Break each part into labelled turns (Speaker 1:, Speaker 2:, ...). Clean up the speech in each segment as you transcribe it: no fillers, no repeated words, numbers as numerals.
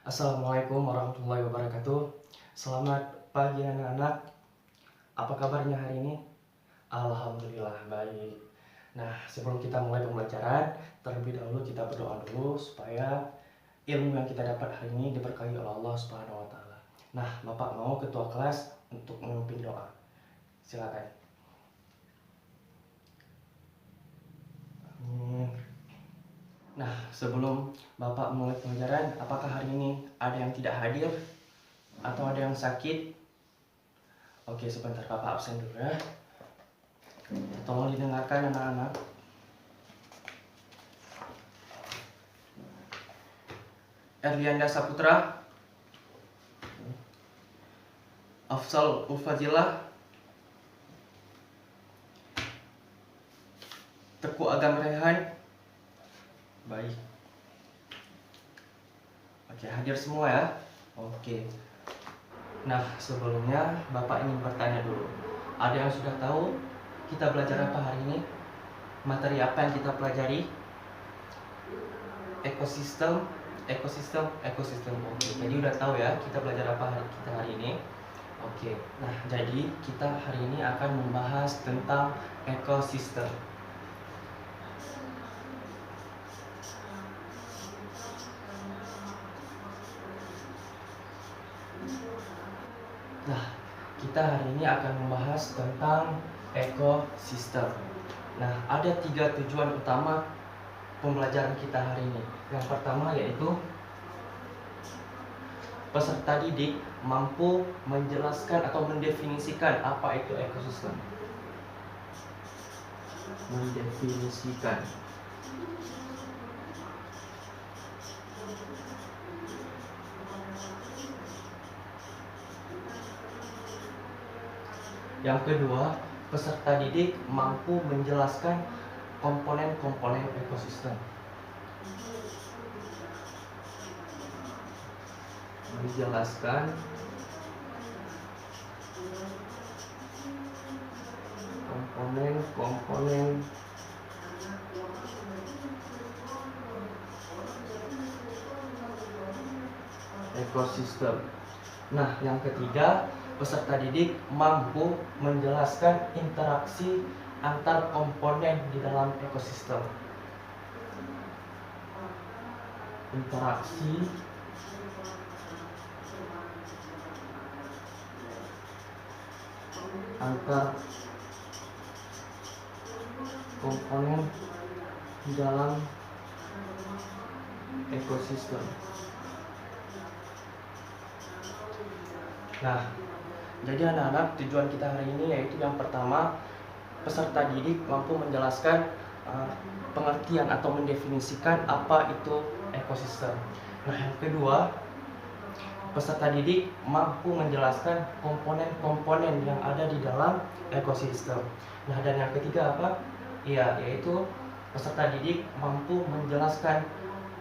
Speaker 1: Assalamualaikum warahmatullahi wabarakatuh. Selamat pagi anak-anak. Apa kabarnya hari ini? Alhamdulillah baik. Nah, sebelum kita mulai pembelajaran, terlebih dahulu kita berdoa dulu supaya ilmu yang kita dapat hari ini diberkahi oleh Allah Subhanahu wa taala. Nah, Bapak mau ketua kelas untuk memimpin doa. Silakan. Nah, sebelum Bapak mulai pembelajaran, apakah hari ini ada yang tidak hadir atau ada yang sakit? Oke, sebentar Bapak absen dulu ya. Tolong didengarkan anak-anak. Erlianda Saputra, Afsal Ufadilah, Teguh Agam Rehan. Baik. Oke, hadir semua ya. Oke. Nah, sebelumnya Bapak ingin bertanya dulu. Ada yang sudah tahu kita belajar apa hari ini? Materi apa yang kita pelajari? Ekosistem. Oke, jadi udah tahu ya kita belajar apa hari ini. Oke. Nah, jadi kita hari ini akan membahas tentang ekosistem. Nah, kita hari ini akan membahas tentang ekosistem. Nah, ada 3 tujuan utama pembelajaran kita hari ini. Yang pertama yaitu peserta didik mampu menjelaskan atau mendefinisikan apa itu ekosistem. Mendefinisikan. Yang kedua, peserta didik mampu menjelaskan komponen-komponen ekosistem. Menjelaskan komponen-komponen ekosistem. Nah, yang ketiga, peserta didik mampu menjelaskan interaksi antar komponen di dalam ekosistem. Interaksi antar komponen di dalam ekosistem. Nah, jadi anak-anak, tujuan kita hari ini yaitu yang pertama, peserta didik mampu menjelaskan pengertian atau mendefinisikan apa itu ekosistem. Nah, yang kedua, peserta didik mampu menjelaskan komponen-komponen yang ada di dalam ekosistem. Nah, dan yang ketiga apa? Yaitu peserta didik mampu menjelaskan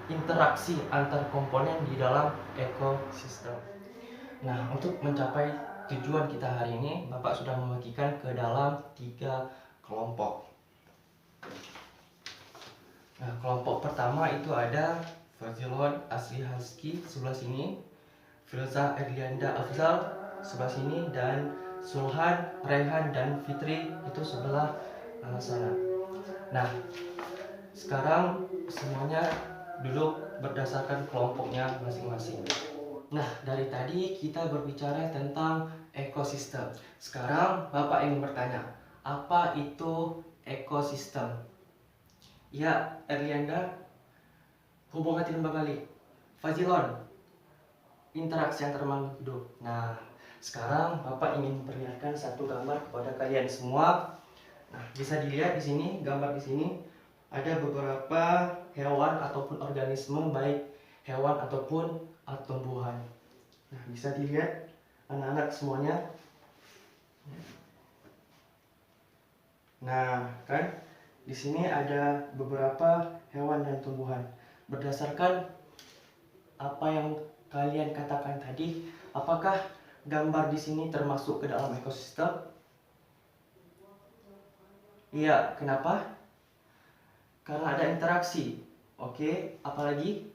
Speaker 1: interaksi antar komponen di dalam ekosistem. Nah, untuk mencapai tujuan kita hari ini, Bapak sudah membagikan ke dalam 3 kelompok. Nah, kelompok pertama itu ada Fazilon Asli Haski sebelah sini, Filza Erlianda Afzal sebelah sini, dan Sulhan, Rehan, dan Fitri itu sebelah sana. Nah, sekarang semuanya duduk berdasarkan kelompoknya masing-masing. Nah, dari tadi kita berbicara tentang ekosistem. Sekarang Bapak ingin bertanya, apa itu ekosistem? Ya, Erlianda, hubungan lembaga balik. Fazilon, interaksi antar makhluk hidup. Nah, sekarang Bapak ingin memperlihatkan satu gambar kepada kalian semua. Nah, bisa dilihat di sini, gambar di sini ada beberapa hewan ataupun organisme, baik hewan ataupun tumbuhan. Nah, bisa dilihat anak-anak semuanya. Nah, kan di sini ada beberapa hewan dan tumbuhan. Berdasarkan apa yang kalian katakan tadi, apakah gambar di sini termasuk ke dalam ekosistem? Iya, kenapa? Karena ada interaksi. Oke, apalagi?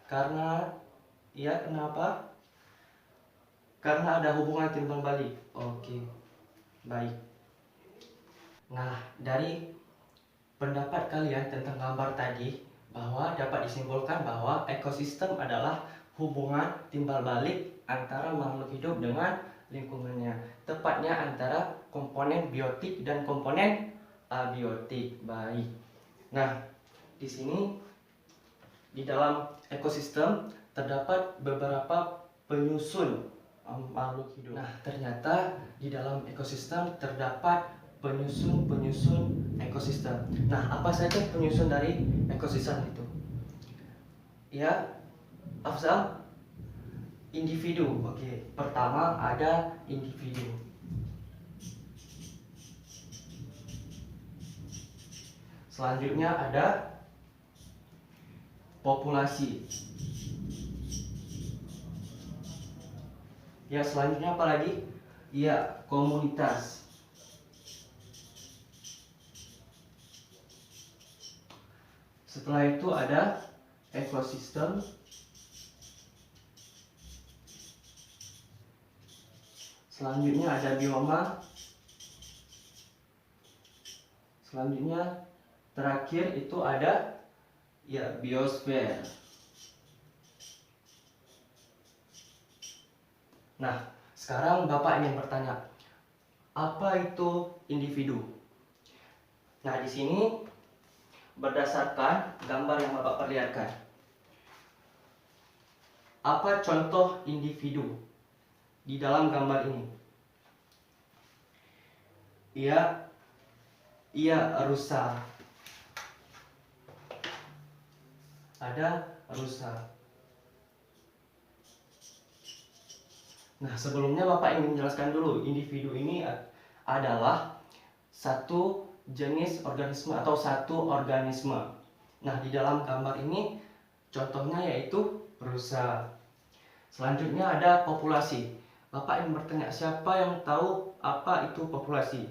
Speaker 1: Karena Ya, kenapa? Karena ada hubungan timbal balik. Oke, baik. Nah, dari pendapat kalian tentang gambar tadi, bahwa dapat disimpulkan bahwa ekosistem adalah hubungan timbal balik antara makhluk hidup dengan lingkungannya, tepatnya antara komponen biotik dan komponen abiotik. Baik. Nah, di sini di dalam ekosistem terdapat beberapa penyusun makhluk hidup. Nah, ternyata di dalam ekosistem terdapat penyusun ekosistem. Nah, apa saja penyusun dari ekosistem itu? Ya, Afzal, individu. Oke, pertama ada individu. Selanjutnya ada populasi. Ya, selanjutnya apa lagi? Ya, komunitas. Setelah itu ada ekosistem. Selanjutnya ada bioma. Selanjutnya terakhir itu ada ya biosfer. Nah, sekarang Bapak ingin bertanya, apa itu individu? Nah, di sini berdasarkan gambar yang Bapak perlihatkan, apa contoh individu di dalam gambar ini? Ia rusa. Ada rusa. Nah, sebelumnya Bapak ingin menjelaskan dulu, individu ini adalah satu jenis organisme atau satu organisme. Nah, di dalam gambar ini contohnya yaitu rusa. Selanjutnya ada populasi. Bapak ingin bertanya, siapa yang tahu apa itu populasi?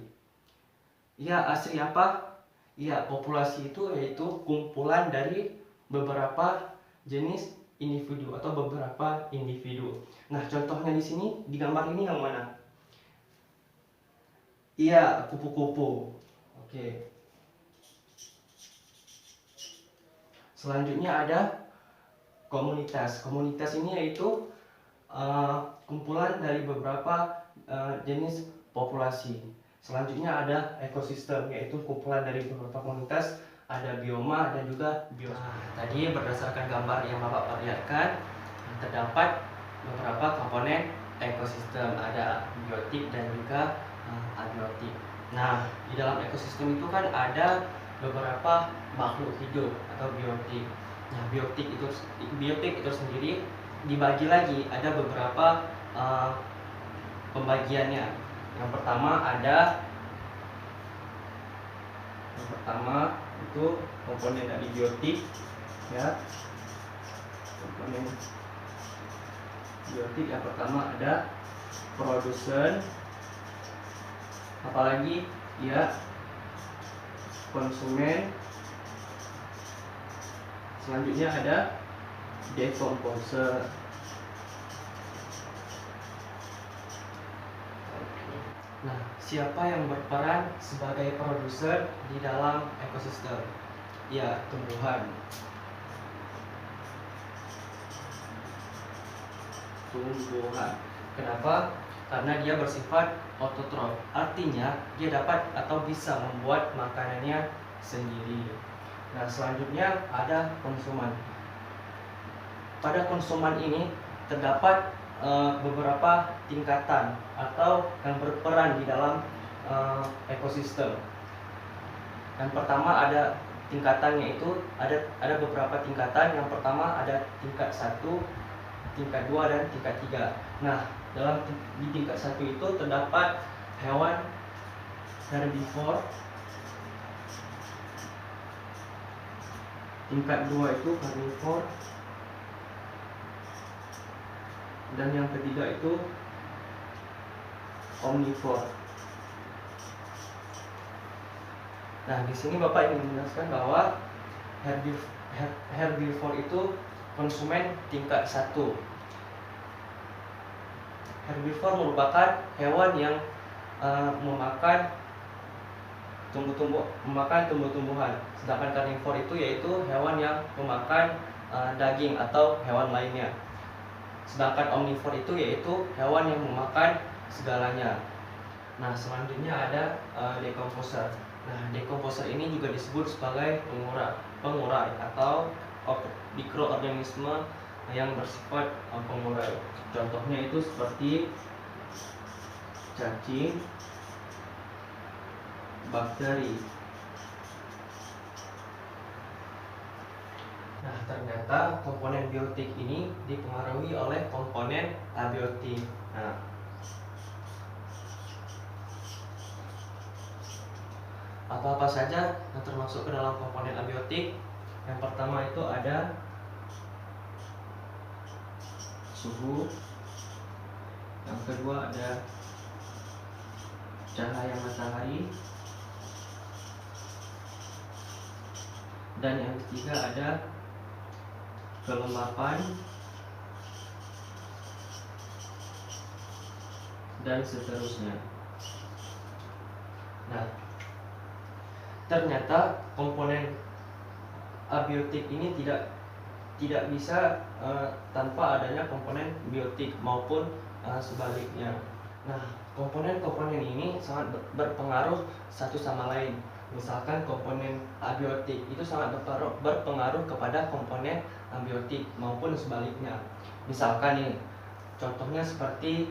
Speaker 1: Ya, asli apa? Ya, populasi itu yaitu kumpulan dari beberapa jenis individu atau beberapa individu. Nah, contohnya di sini di gambar ini yang mana? Iya, kupu-kupu. Oke. Selanjutnya ada komunitas. Komunitas ini yaitu kumpulan dari beberapa jenis populasi. Selanjutnya ada ekosistem, yaitu kumpulan dari beberapa komunitas. Ada bioma dan juga biosfer. Nah, tadi berdasarkan gambar yang Bapak perlihatkan, terdapat beberapa komponen ekosistem, ada biotik dan juga abiotik. Nah, di dalam ekosistem itu kan ada beberapa makhluk hidup atau biotik. Nah, biotik itu sendiri dibagi lagi, ada beberapa pembagiannya. Yang pertama itu komponen dari biotik, ya. Komponen biotik yang pertama ada produsen, apalagi ya konsumen. Selanjutnya ada decomposer. Nah, siapa yang berperan sebagai produser di dalam ekosistem? Ya, tumbuhan. Kenapa? Karena dia bersifat autotrof. Artinya, dia dapat atau bisa membuat makanannya sendiri. Nah, selanjutnya ada konsumen. Pada konsumen ini terdapat beberapa tingkatan atau yang berperan di dalam ekosistem. Yang pertama ada tingkatannya, itu ada beberapa tingkatan. Yang pertama ada tingkat 1, tingkat 2 dan tingkat 3. Nah, di tingkat 1 itu terdapat hewan herbivore. Tingkat 2 itu carnivore. Dan yang ketiga itu omnivore. Nah, di sini Bapak ingin menjelaskan bahwa herbivore itu konsumen tingkat 1. Herbivore merupakan hewan yang memakan tumbuh-tumbuhan. Sedangkan karnivor itu yaitu hewan yang memakan daging atau hewan lainnya. Sedangkan omnivor itu yaitu hewan yang memakan segalanya. Nah, selanjutnya ada decomposer. Nah, decomposer ini juga disebut sebagai pengurai atau mikroorganisme yang bersifat pengurai. Contohnya itu seperti cacing, bakteri. Nah, ternyata komponen biotik ini dipengaruhi oleh komponen abiotik. Nah, apa-apa saja yang termasuk ke dalam komponen abiotik? Yang pertama itu ada suhu, yang kedua ada cahaya matahari, dan yang ketiga ada kelembapan, dan seterusnya. Nah, ternyata komponen abiotik ini tidak bisa tanpa adanya komponen biotik maupun sebaliknya. Nah, komponen-komponen ini sangat berpengaruh satu sama lain. Misalkan komponen abiotik itu sangat berpengaruh kepada komponen abiotik maupun sebaliknya. Misalkan nih, contohnya seperti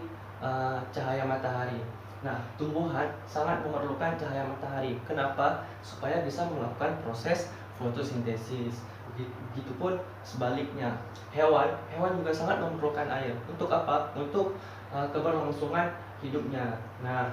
Speaker 1: cahaya matahari. Nah, tumbuhan sangat memerlukan cahaya matahari. Kenapa? Supaya bisa melakukan proses fotosintesis. Begitupun sebaliknya, hewan juga sangat memerlukan air. Untuk apa? Untuk keberlangsungan hidupnya. Nah,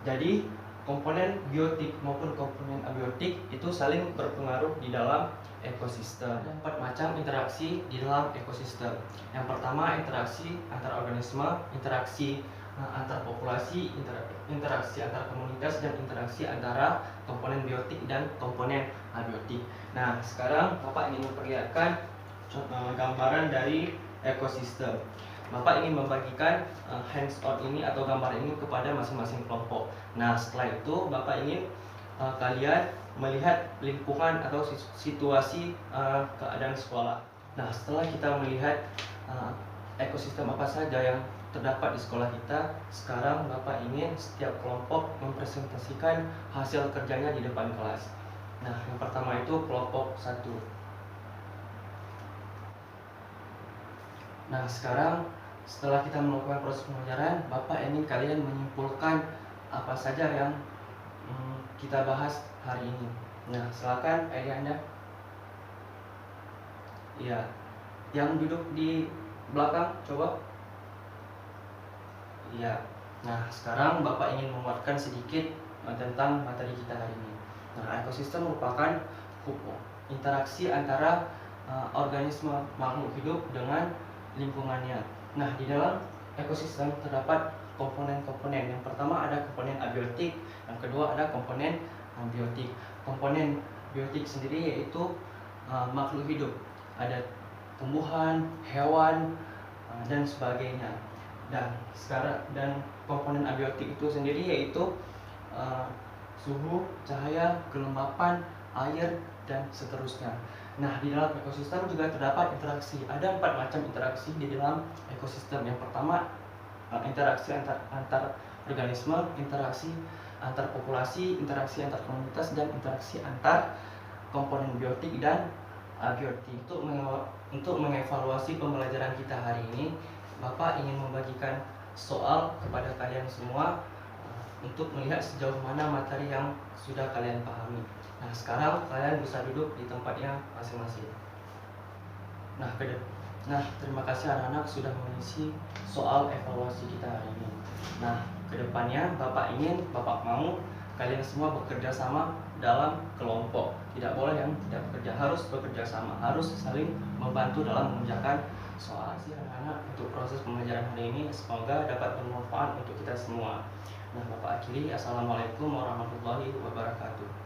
Speaker 1: jadi komponen biotik maupun komponen abiotik itu saling berpengaruh di dalam ekosistem. Ada 4 macam interaksi di dalam ekosistem. Yang pertama, interaksi antar organisme, interaksi antar populasi, interaksi antar komunitas, dan interaksi antara komponen biotik dan komponen abiotik. Nah, sekarang Bapak ingin memperlihatkan gambaran dari ekosistem. Bapak ingin membagikan hands-on ini atau gambar ini kepada masing-masing kelompok. Nah, setelah itu Bapak ingin kalian melihat lingkungan atau situasi keadaan sekolah. Nah, setelah kita melihat ekosistem apa saja yang terdapat di sekolah kita, sekarang Bapak ingin setiap kelompok mempresentasikan hasil kerjanya di depan kelas. Nah, yang pertama itu kelompok 1. Nah, sekarang setelah kita melakukan proses pembelajaran, Bapak ingin kalian menyimpulkan apa saja yang kita bahas hari ini. Nah, silakan Anda. Iya, yang duduk di belakang coba. Iya. Nah, sekarang Bapak ingin menguatkan sedikit tentang materi kita hari ini. Nah, ekosistem merupakan interaksi antara organisme makhluk hidup dengan lingkungannya. Nah, di dalam ekosistem terdapat komponen-komponen. Yang pertama ada komponen abiotik, yang kedua ada komponen biotik. Komponen biotik sendiri yaitu makhluk hidup. Ada tumbuhan, hewan, dan sebagainya. Dan komponen abiotik itu sendiri yaitu suhu, cahaya, kelembapan, air, dan seterusnya. Nah, di dalam ekosistem juga terdapat interaksi. Ada 4 macam interaksi di dalam ekosistem. Yang pertama, interaksi antar organisme, interaksi antar populasi, interaksi antar komunitas, dan interaksi antar komponen biotik dan abiotik. Untuk mengevaluasi pembelajaran kita hari ini, Bapak ingin membagikan soal kepada kalian semua untuk melihat sejauh mana materi yang sudah kalian pahami. Nah, sekarang kalian bisa duduk di tempatnya masing-masing. Nah, terima kasih anak-anak sudah mengisi soal evaluasi kita hari ini. Nah, kedepannya Bapak mau kalian semua bekerja sama dalam kelompok. Tidak boleh yang tidak bekerja, harus bekerja sama, harus saling membantu dalam mengerjakan soal. Terima kasih anak-anak untuk proses pembelajaran hari ini. Semoga dapat bermanfaat untuk kita semua. Nah, Bapak akhiri. Assalamualaikum warahmatullahi wabarakatuh.